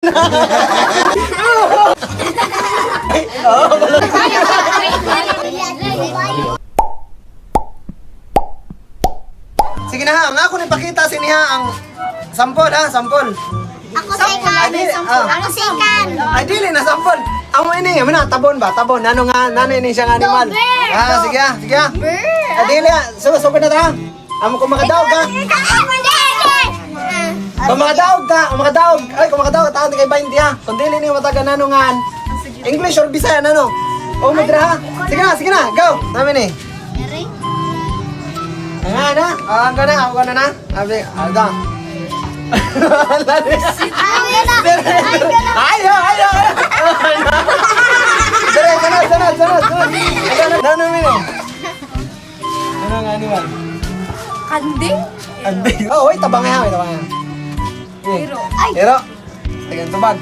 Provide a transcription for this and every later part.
Sige na ha, ang ako nipakita siniha ang sampol ha, sampol. Ako second. Ako second. Ay, dili na sampol. Amo ini, mana tabon ba? Tabon, nano ini siyang animal. Ah, sige ha, sige ha. Ay, dili ha, sugod na ta. Amo kung makadaog ka. Kung makadaog. Ay, kung makadaog, taon kay 20 ha. Kung dili niyo mataga nanungan. English or Bisaya, nano? O, madra ha. Sige na, go. Namin eh. Nga na, ako ka na. Abi, alda. Ayo. Sunod. Nano mino? Ano nga animal? Kanding? Oh, wait, tabang yan. Hero. Tagang tubag.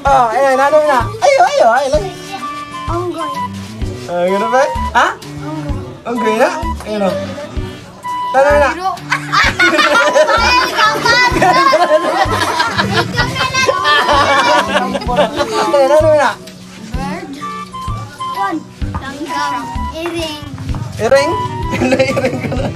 Oh, ayan, nano na. Ayo. Onggoy. Gano'n ba? Ha? Onggoy na? Ayun o. Nano na. Nano na. Bird. Langgam. Iring. Iring? Iring ka na.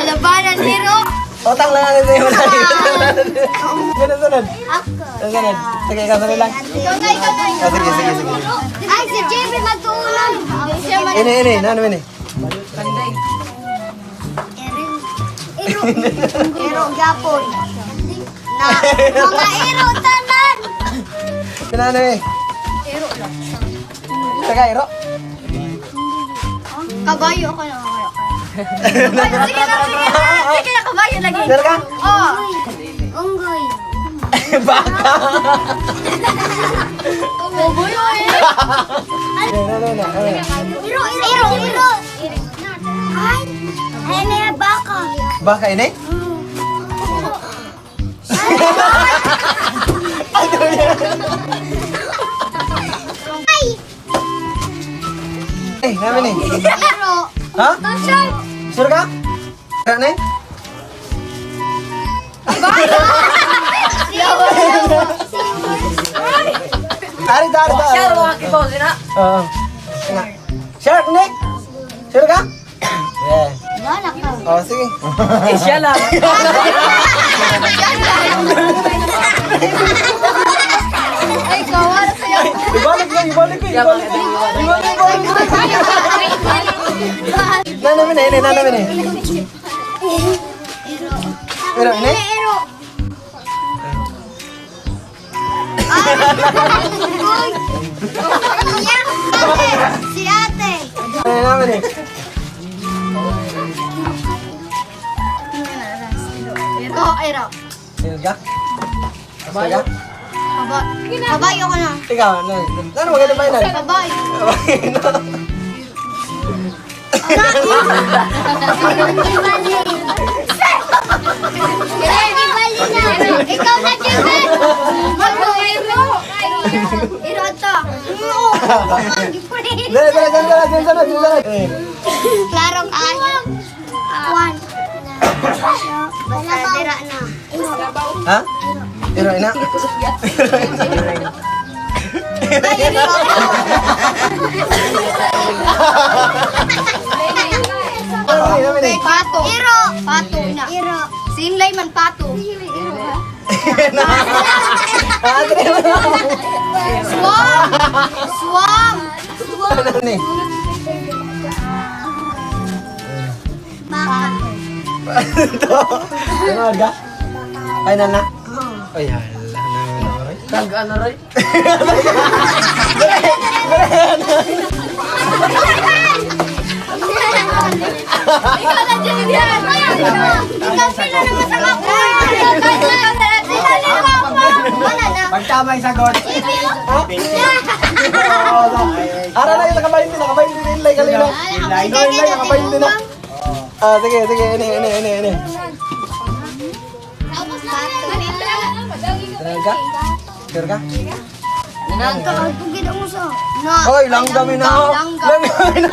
Labanan hero. Otang lang natin sa'yo. Sunod. Ako. Sunod. Sige, kasali lang. Ikaw na. Sige. Ay, si JB magtuulan. Ini. Nano ini? Ero gapon. Na mga ero tanan. Nano eh? Ero lang. Taga, iro. Kabayo ako na. Sige na kabayo lagi. Sir ka? Oh. Unggoy. Baka. Unggoy eh. Nano. Ero. Ay. Ay na baka. Baka ini? Ay. Namin eh. Ero. Ha? Shark. Sure ka? Sure na eh? Ari. Siya, makikibaw sila. Oo. Shark, Nick? Sure ka? Yeah. Wala ka. Oh, sige. Siya lang. Ay, kawala sa'yo. Ibalik ko. Nanamin eh. Pero ini? Ero. Si ate. Namin eh. Ero. Sure ka? Sure ka? Kabayo ka na. Ikaw, ano maganda ba yun? Kabayo. Ikaw na, Jimmy! Ero! Ero ito! Sunod. Klaro kayo. One. Basta dira na. Ha? Iro ina? Pato. Ero. Pato na. Ero. Sinlay man pato. Swam. Ano ni? Baka. Ano ka? Final na? Ay, hala. Nag-ano rin? Ikaw na dyan yan. Ikaw sila na masama ko. Wala na. Pagtama yung sagot. Ara na yung nakabayin din Inlay kalino. Inlay, nakabayin din na. Sige, ini. Sure ka? Hoy, langgam na ako. Langgam na.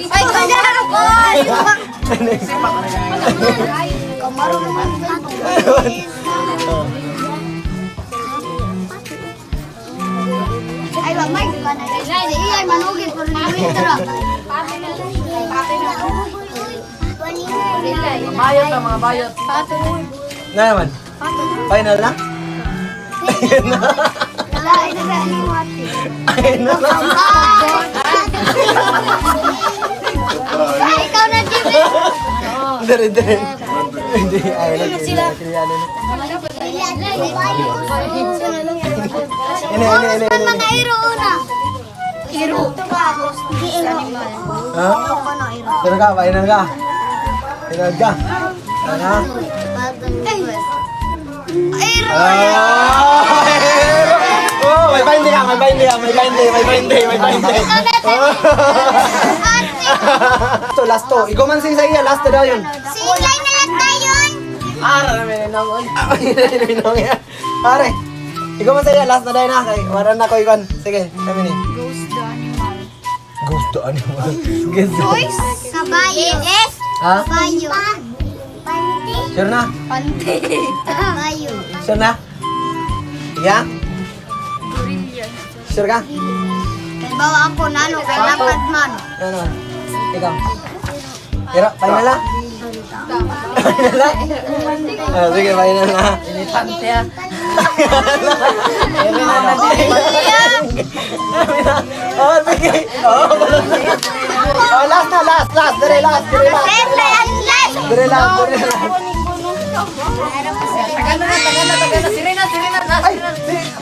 Ay, kagano ko! Ay, wag may ka na. Ay, manugid pero ni tara. Bayot na mga bayot. Na naman. Final na? Ay, nagaliwati. Ayun na lang. Ay, ikaw na, Jimmy. Dire. Hindi, ayun na sila. Ini. Mga iro una. Iro. Ha? Final ka? Final ka? Ano? Iro. Oh, may bindi. So, last to. Ikaw man sa iya, last to daw yun. Silay na lang tayo. Ara namin na nang Pare, ikaw man sa iya, last na daw na. Waran na ko ikon. Sige, kami ni. Ghost the animal. Voice. Kabayo. Yes. Ha? Kabayo. Sure na? Pante. Kabayo. Sure na? Yeah? Sure ka? Bawa ako nano kay lakad man. Ano? Ikaw? Pero, final na? Final na? Sige, final na. Inipante ah. Oh, sige. Oh, last na, last. Dire last. Dire last. Tagal na. Sirena. Ay,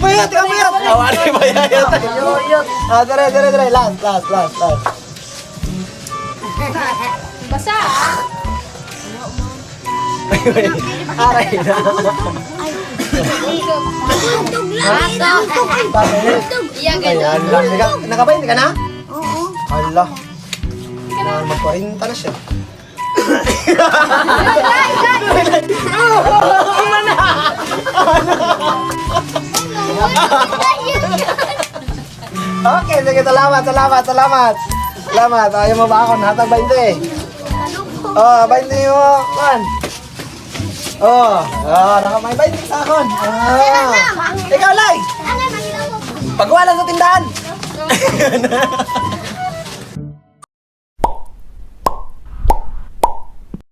bayat. Awan ni bayat. Yoyot. Dire. Last. Basa. Aray na. Ayan lang. Nakabayin ka na? Oo. Hala. Magpahinta na siya. Okay, sige, salamat. Ayaw mo ba ako? Natag 20 eh. Oh, 20 mo. Man. Nakamay 20 sa akon. Ikaw, Lai. Pagwala sa tindahan.